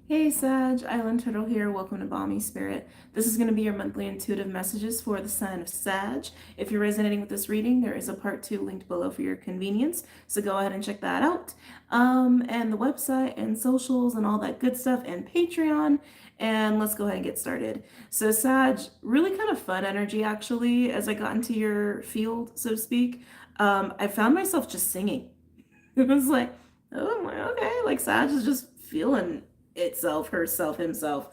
Hey Sag, Island Turtle here. Welcome to BOMISpirit. This is going to be your monthly intuitive messages for the sign of Sag. If you're resonating with this reading, there is a part 2 linked below for your convenience, so go ahead and check that out. And the website and socials and all that good stuff and Patreon. And let's go ahead and get started. So Sag, really kind of fun energy actually as I got into your field, so to speak. I found myself just singing. It was like, oh my, okay, like Sag is just feeling itself, herself, himself.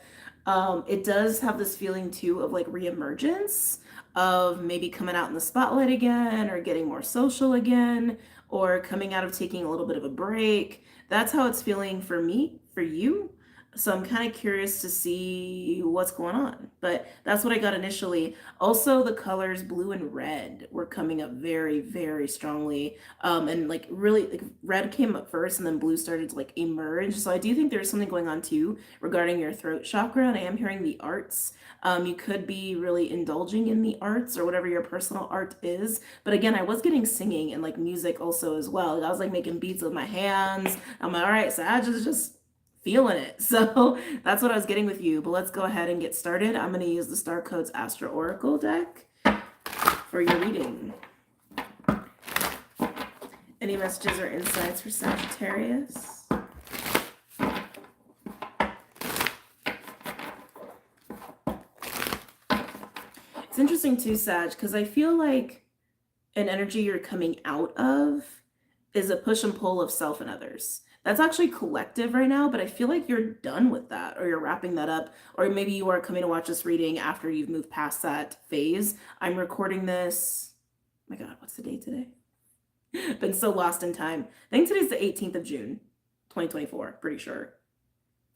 It does have this feeling too of like reemergence, of maybe coming out in the spotlight again, or getting more social again, or coming out of taking a little bit of a break. That's how it's feeling for me, for you. So I'm kind of curious to see what's going on. But that's what I got initially. Also, the colors blue and red were coming up very, very strongly. And like really, like red came up first, and then blue started to like emerge. So I do think there's something going on too regarding your throat chakra. And I am hearing the arts. You could be really indulging in the arts or whatever your personal art is. But again, I was getting singing and like music also as well. I was like making beats with my hands. I'm like, all right, so I just feeling it. So that's what I was getting with you. But let's go ahead and get started. I'm going to use the Star Codes Astro Oracle deck for your reading. Any messages or insights for Sagittarius? It's interesting too, Sag, because I feel like an energy you're coming out of is a push and pull of self and others. That's actually collective right now, but I feel like you're done with that, or you're wrapping that up, or maybe you are coming to watch this reading after you've moved past that phase. I'm recording this. Oh my God, what's the date today? Been so lost in time. I think today's the 18th of June, 2024. Pretty sure.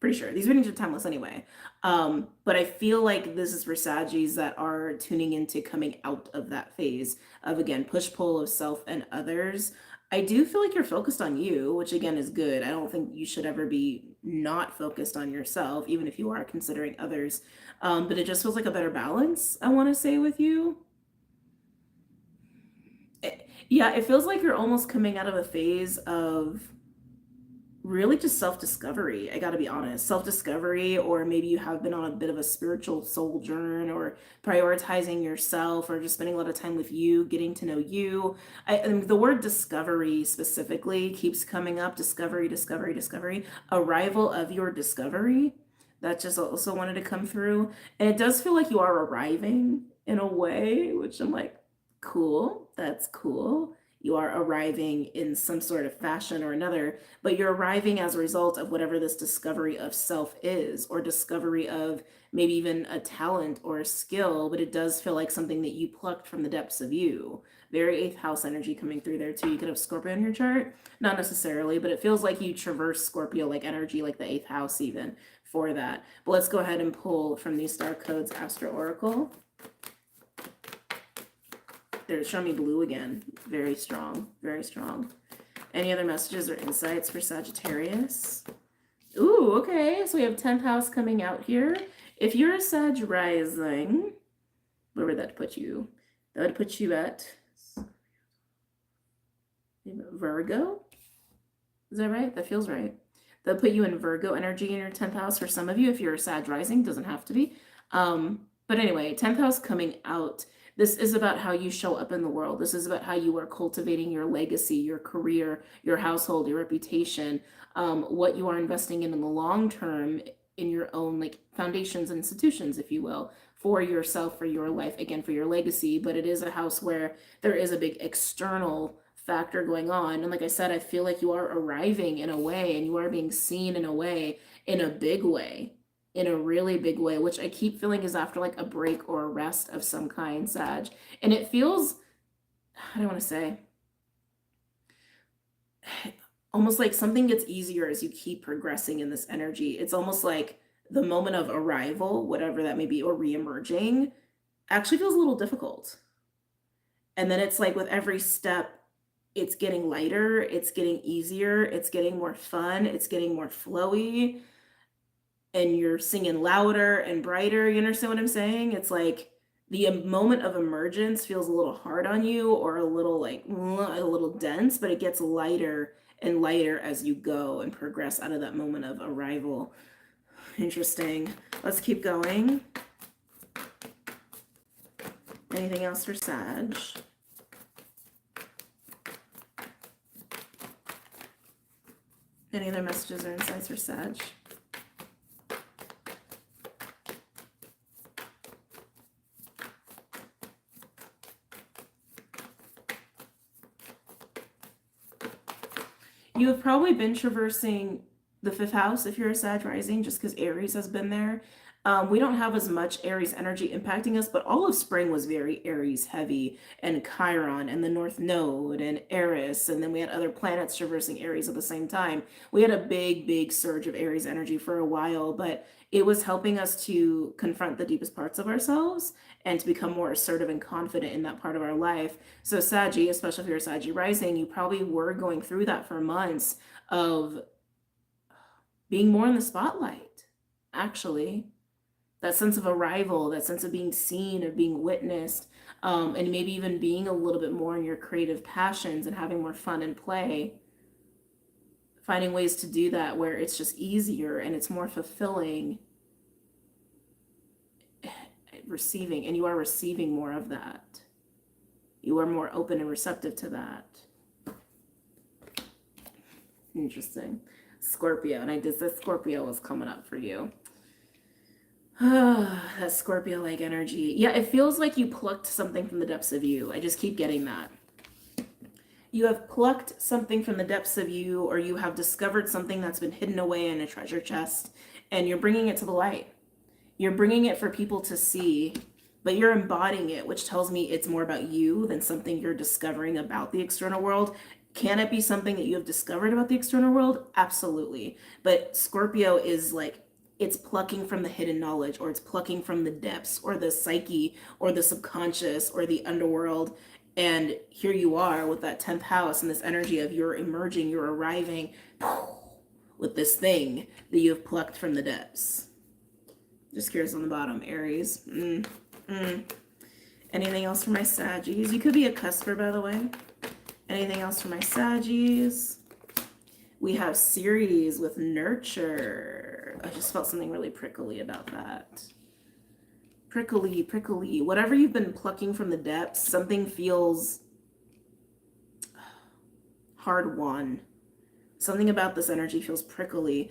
These readings are timeless anyway. But I feel like this is for Saggies that are tuning into coming out of that phase of, again, push-pull of self and others. I do feel like you're focused on you, which again is good. I don't think you should ever be not focused on yourself, even if you are considering others. But it just feels like a better balance, I want to say, with you. Yeah, it feels like you're almost coming out of a phase of really just self-discovery. I gotta be honest, self-discovery, or maybe you have been on a bit of a spiritual sojourn, or prioritizing yourself, or just spending a lot of time with you, getting to know you. And the word discovery specifically keeps coming up. Discovery. Arrival of your discovery. That just also wanted to come through. And it does feel like you are arriving in a way, which I'm like, cool, that's cool. You are arriving in some sort of fashion or another, but you're arriving as a result of whatever this discovery of self is, or discovery of maybe even a talent or a skill, but it does feel like something that you plucked from the depths of you. Very 8th house energy coming through there too. You could have Scorpio in your chart, not necessarily, but it feels like you traverse Scorpio like energy, like the 8th house even for that. But let's go ahead and pull from these Star Codes Astro Oracle. They're showing me blue again. Very strong. Very strong. Any other messages or insights for Sagittarius? Ooh, okay. So we have 10th house coming out here. If you're a Sag rising, where would that put you? That would put you at Virgo. Is that right? That feels right. That'll put you in Virgo energy in your 10th house for some of you. If you're a Sag rising, doesn't have to be. But anyway, 10th house coming out. This is about how you show up in the world. This is about how you are cultivating your legacy, your career, your household, your reputation, what you are investing in the long term in your own like foundations and institutions, if you will, for yourself, for your life, again, for your legacy. But it is a house where there is a big external factor going on. And like I said, I feel like you are arriving in a way, and you are being seen in a way, in a big way, in a really big way, which I keep feeling is after like a break or a rest of some kind, Sag. And it feels, I don't want to say, almost like something gets easier as you keep progressing in this energy. It's almost like the moment of arrival, whatever that may be, or re-emerging, actually feels a little difficult. And then it's like with every step, it's getting lighter, it's getting easier, it's getting more fun, it's getting more flowy, and you're singing louder and brighter. You understand what I'm saying? It's like the moment of emergence feels a little hard on you, or a little like a little dense, but it gets lighter and lighter as you go and progress out of that moment of arrival. Interesting. Let's keep going. Anything else for Sag? Any other messages or insights for Sag? You have probably been traversing the 5th house if you're a Sag rising, just because Aries has been there. We don't have as much Aries energy impacting us, but all of spring was very Aries heavy, and Chiron and the North Node and Eris, and then we had other planets traversing Aries at the same time. We had a big surge of Aries energy for a while, but it was helping us to confront the deepest parts of ourselves and to become more assertive and confident in that part of our life. So Saggy, especially if you're a Saggy rising, you probably were going through that for months of being more in the spotlight, actually. That sense of arrival, that sense of being seen, of being witnessed, and maybe even being a little bit more in your creative passions and having more fun and play. Finding ways to do that where it's just easier and it's more fulfilling. Receiving, and you are receiving more of that. You are more open and receptive to that. Interesting. Scorpio, and I did say Scorpio was coming up for you. That Scorpio-like energy. Yeah, it feels like you plucked something from the depths of you. I just keep getting that. You have plucked something from the depths of you, or you have discovered something that's been hidden away in a treasure chest, and you're bringing it to the light. You're bringing it for people to see, but you're embodying it, which tells me it's more about you than something you're discovering about the external world. Can it be something that you have discovered about the external world? Absolutely. But Scorpio is like, it's plucking from the hidden knowledge, or it's plucking from the depths, or the psyche, or the subconscious, or the underworld. And here you are with that 10th house and this energy of you're emerging, you're arriving with this thing that you have plucked from the depths. Just curious on the bottom, Aries. Anything else for my Saggies? You could be a cusper, by the way. Anything else for my Saggies? We have Ceres with nurture. I just felt something really prickly about that. Prickly. Whatever you've been plucking from the depths, something feels hard won. Something about this energy feels prickly,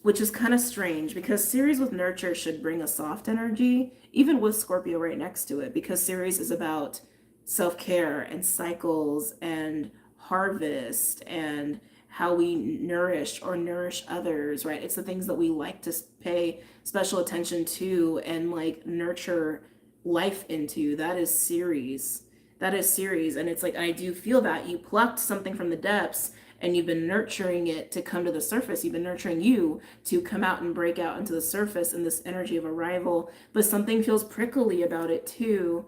which is kind of strange because Ceres with nurture should bring a soft energy, even with Scorpio right next to it, because Ceres is about self-care and cycles and harvest and how we nourish others, right? It's the things that we like to pay special attention to and like nurture life into. That is Ceres. And it's like, I do feel that you plucked something from the depths and you've been nurturing it to come to the surface. You've been nurturing you to come out and break out into the surface in this energy of arrival, but something feels prickly about it too.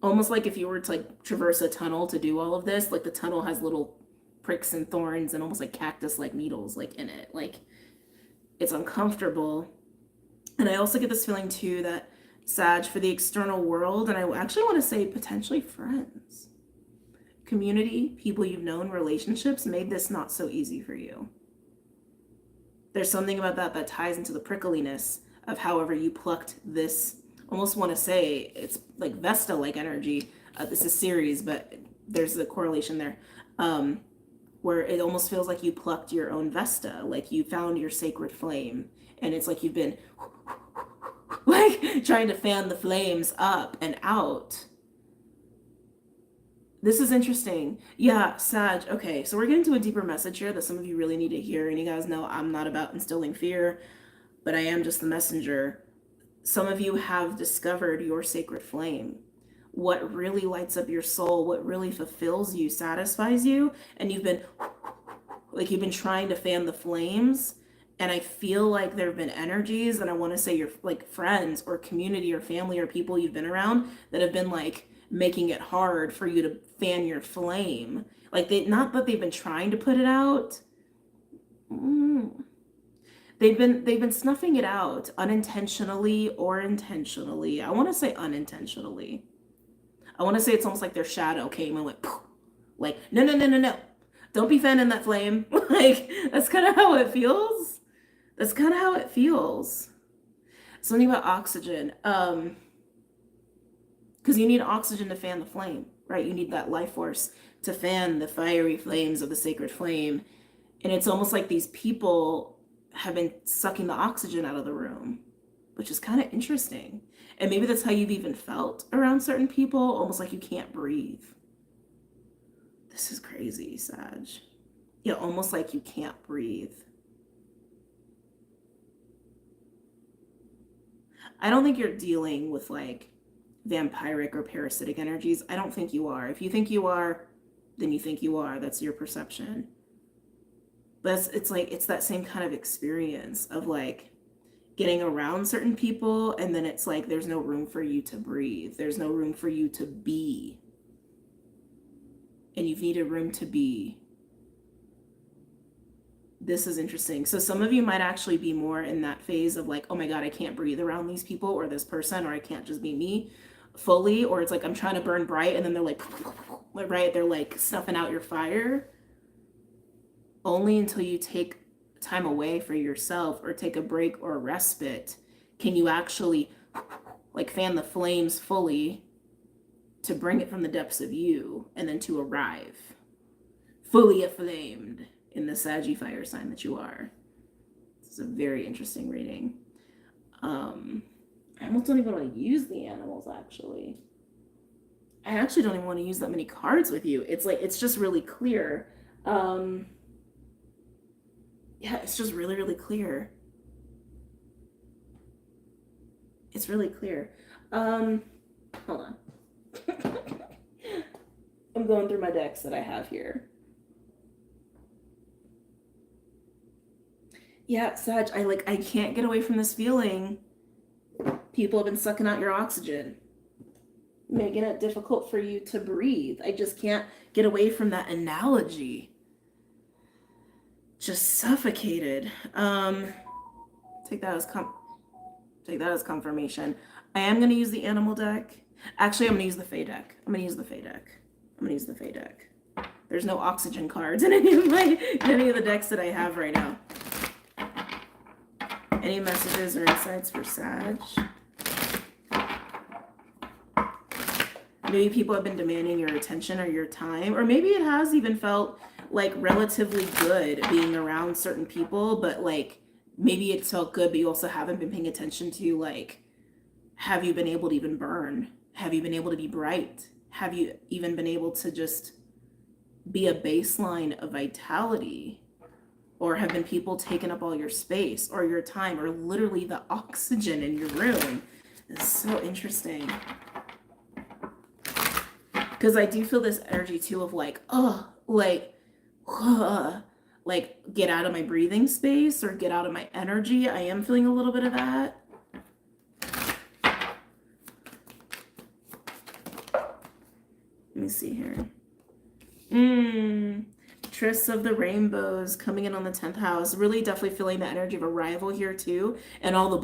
Almost like if you were to like traverse a tunnel to do all of this, like the tunnel has little pricks and thorns and almost like cactus-like needles like in it. Like it's uncomfortable. And I also get this feeling too that Sag, for the external world, and I actually want to say potentially friends, community, people you've known, relationships, made this not so easy for you. There's something about that ties into the prickliness of however you plucked this. Almost want to say it's like Vesta-like energy. This is Ceres, but there's a correlation there, where it almost feels like you plucked your own Vesta, like you found your sacred flame, and it's like you've been like trying to fan the flames up and out. This is interesting. Yeah, Sag. Okay, so we're getting to a deeper message here that some of you really need to hear, and you guys know I'm not about instilling fear, but I am just the messenger. Some of you have discovered your sacred flame, what really lights up your soul, what really fulfills you, satisfies you, and you've been trying to fan the flames. And I feel like there have been energies, and I want to say you're like friends or community or family or people you've been around that have been like making it hard for you to fan your flame. Like not that they've been trying to put it out. They've been snuffing it out unintentionally or intentionally. I want to say unintentionally. I want to say it's almost like their shadow came and went, like, no. Don't be fanning that flame. Like, that's kind of how it feels. That's kind of how it feels. Something about oxygen. Because you need oxygen to fan the flame, right? You need that life force to fan the fiery flames of the sacred flame. And it's almost like these people have been sucking the oxygen out of the room, which is kind of interesting. And maybe that's how you've even felt around certain people, almost like you can't breathe. This is crazy, Sag. Yeah, almost like you can't breathe. I don't think you're dealing with like vampiric or parasitic energies. I don't think you are. If you think you are, then you think you are. That's your perception. But it's like, it's that same kind of experience of like getting around certain people, and then it's like there's no room for you to breathe. There's no room for you to be. And you've needed room to be. This is interesting. So some of you might actually be more in that phase of like, oh my God, I can't breathe around these people or this person, or I can't just be me fully. Or it's like, I'm trying to burn bright, and then they're like, right? They're like snuffing out your fire. Only until you take time away for yourself or take a break or a respite can you actually like fan the flames fully to bring it from the depths of you, and then to arrive fully aflamed in the Saggy fire sign that you are. This is a very interesting reading. I almost don't even want to use the animals, actually. I actually don't even want to use that many cards with you. It's like, it's just really clear. Yeah, it's just really, really clear. It's really clear. Hold on. I'm going through my decks that I have here. Yeah, Sag, I can't get away from this feeling. People have been sucking out your oxygen, making it difficult for you to breathe. I just can't get away from that analogy. Just suffocated. Take that as confirmation. I am gonna use the animal deck. Actually, I'm gonna use the Fae deck. I'm gonna use the Fae deck. There's no oxygen cards in any of the decks that I have right now. Any messages or insights for Sag? Maybe people have been demanding your attention or your time, or maybe it has even felt like relatively good being around certain people, but like maybe it's felt good, but you also haven't been paying attention to like, have you been able to even burn? Have you been able to be bright? Have you even been able to just be a baseline of vitality? Or have been people taking up all your space or your time or literally the oxygen in your room? It's so interesting. Because I do feel this energy too of like, get out of my breathing space or get out of my energy. I am feeling a little bit of that. Let me see here. Trysts of the rainbows coming in on the 10th house. Really definitely feeling the energy of arrival here too. And all of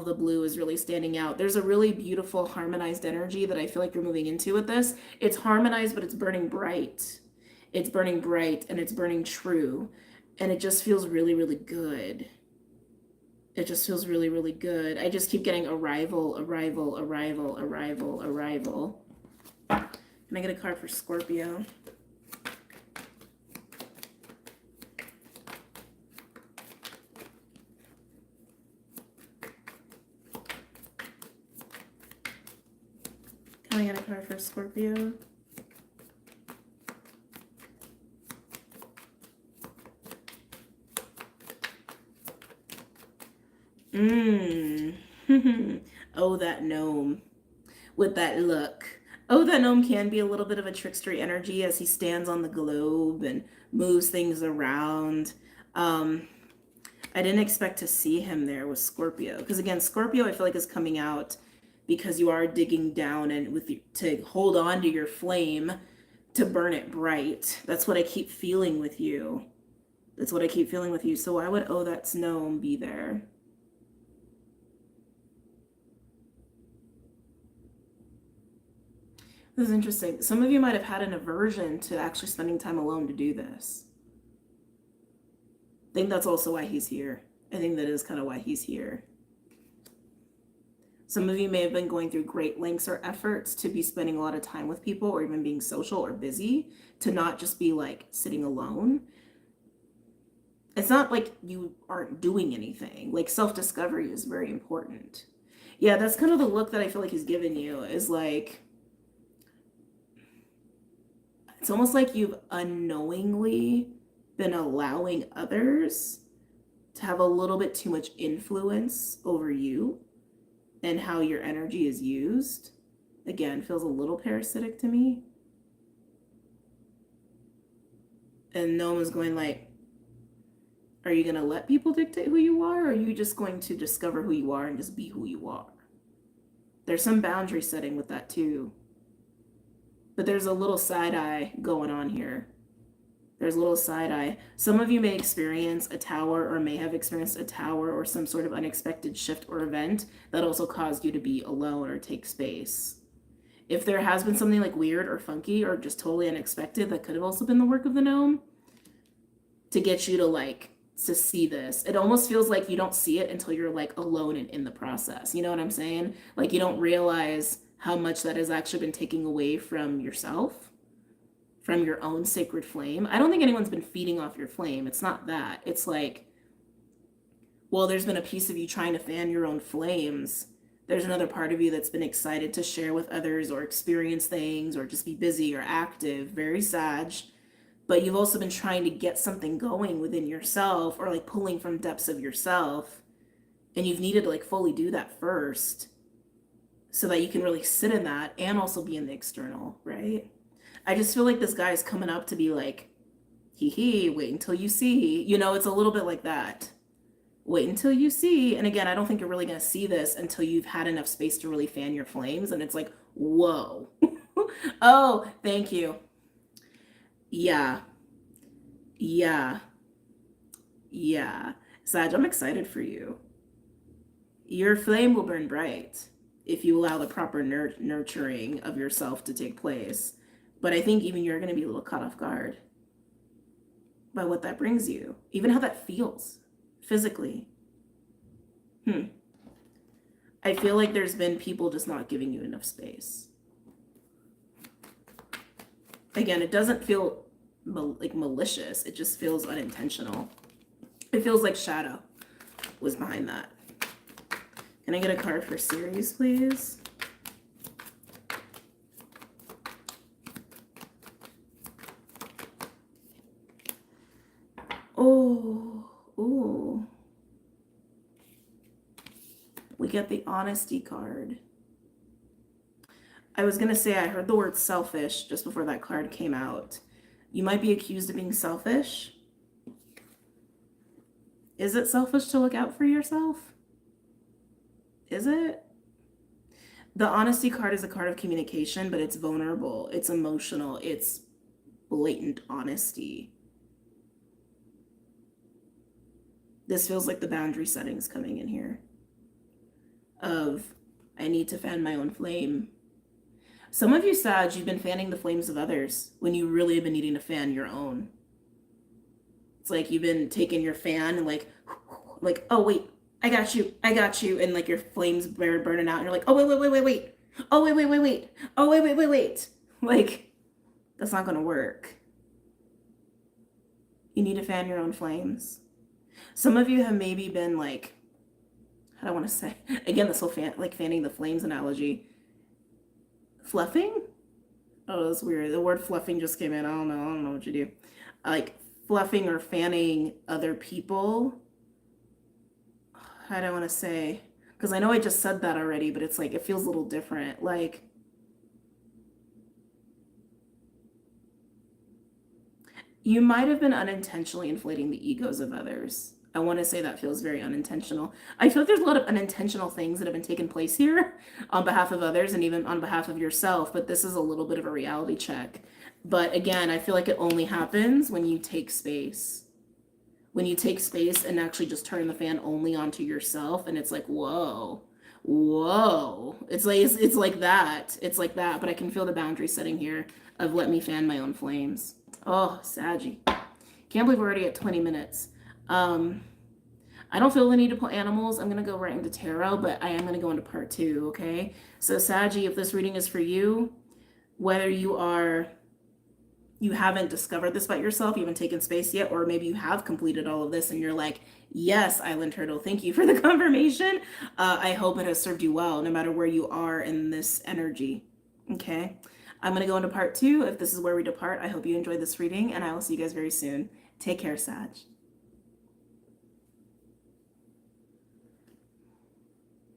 the blue is really standing out. There's a really beautiful harmonized energy that I feel like you're moving into with this. It's harmonized, but it's burning bright. It's burning bright and it's burning true. And it just feels really, really good. It just feels really, really good. I just keep getting arrival. Can I get a card for Scorpio? Can I get a card for Scorpio? Oh, that gnome with that look. Oh, that gnome can be a little bit of a trickstery energy as he stands on the globe and moves things around. I didn't expect to see him there with Scorpio, because again, Scorpio I feel like is coming out because you are digging down and to hold on to your flame to burn it bright. That's what I keep feeling with you. So why would Oh That's Gnome be there? This is interesting. Some of you might have had an aversion to actually spending time alone to do this. I think that's also why he's here. I think that is kind of why he's here. Some of you may have been going through great lengths or efforts to be spending a lot of time with people, or even being social or busy, to not just be like sitting alone. It's not like you aren't doing anything. Like, self-discovery is very important. Yeah, that's kind of the look that I feel like he's given you, is like, it's almost like you've unknowingly been allowing others to have a little bit too much influence over you and how your energy is used. Again, feels a little parasitic to me. And no one's going like, are you going to let people dictate who you are? Or are you just going to discover who you are and just be who you are? There's some boundary setting with that too. But there's a little side eye going on here. There's a little side eye. Some of you may experience a tower, or may have experienced a tower or some sort of unexpected shift or event that also caused you to be alone or take space. If there has been something like weird or funky or just totally unexpected, that could have also been the work of the gnome to get you to see this. It almost feels like you don't see it until you're like alone and in the process. You know what I'm saying? Like, you don't realize how much that has actually been taking away from yourself, from your own sacred flame. I don't think anyone's been feeding off your flame. It's not that. It's like, well, there's been a piece of you trying to fan your own flames. There's another part of you that's been excited to share with others or experience things or just be busy or active, very Sag. But you've also been trying to get something going within yourself, or like pulling from depths of yourself. And you've needed to like fully do that first so that you can really sit in that and also be in the external, right? I just feel like this guy is coming up to be like, hee, wait until you see. You know, it's a little bit like that. Wait until you see. And again, I don't think you're really going to see this until you've had enough space to really fan your flames. And it's like, whoa. Oh, thank you. Yeah. Sag, I'm excited for you. Your flame will burn bright if you allow the proper nurturing of yourself to take place. But I think even you're going to be a little caught off guard by what that brings you, even how that feels physically. I feel like there's been people just not giving you enough space. Again, it doesn't feel like malicious. It just feels unintentional. It feels like shadow was behind that. Can I get a card for series, please? Ooh. We get the honesty card. I was going to say I heard the word selfish just before that card came out. You might be accused of being selfish. Is it selfish to look out for yourself? Is it? The honesty card is a card of communication, but it's vulnerable. It's emotional. It's blatant honesty. This feels like the boundary settings coming in here. Of, I need to fan my own flame. Some of you, Sag, you've been fanning the flames of others when you really have been needing to fan your own. It's like you've been taking your fan and like, oh, wait, I got you. And like your flames burning out. And you're like, oh, wait. Oh, wait. Oh, wait. Like, that's not going to work. You need to fan your own flames. Some of you have maybe been like, how do I want to say? Again, this whole fanning the flames analogy. Fluffing? Oh, that's weird. The word fluffing just came in. I don't know what you do. Like fluffing or fanning other people. How do I want to say? Because I know I just said that already, but it's like, it feels a little different. Like, you might have been unintentionally inflating the egos of others. I want to say that feels very unintentional. I feel like there's a lot of unintentional things that have been taking place here on behalf of others and even on behalf of yourself, but this is a little bit of a reality check. But again, I feel like it only happens when you take space. When you take space and actually just turn the fan only onto yourself, and it's like, whoa, Whoa. It's like that. It's like that, but I can feel the boundary setting here of let me fan my own flames. Oh, Saggy. Can't believe we're already at 20 minutes. I don't feel the need to pull animals. I'm going to go right into tarot, but I am going to go into part 2, okay? So Saggy, if this reading is for you, whether you haven't discovered this about yourself, you haven't taken space yet, or maybe you have completed all of this and you're like, yes, Island Turtle, thank you for the confirmation. I hope it has served you well, no matter where you are in this energy, okay? I'm going to go into part 2. If this is where we depart, I hope you enjoyed this reading, and I will see you guys very soon. Take care, Sag.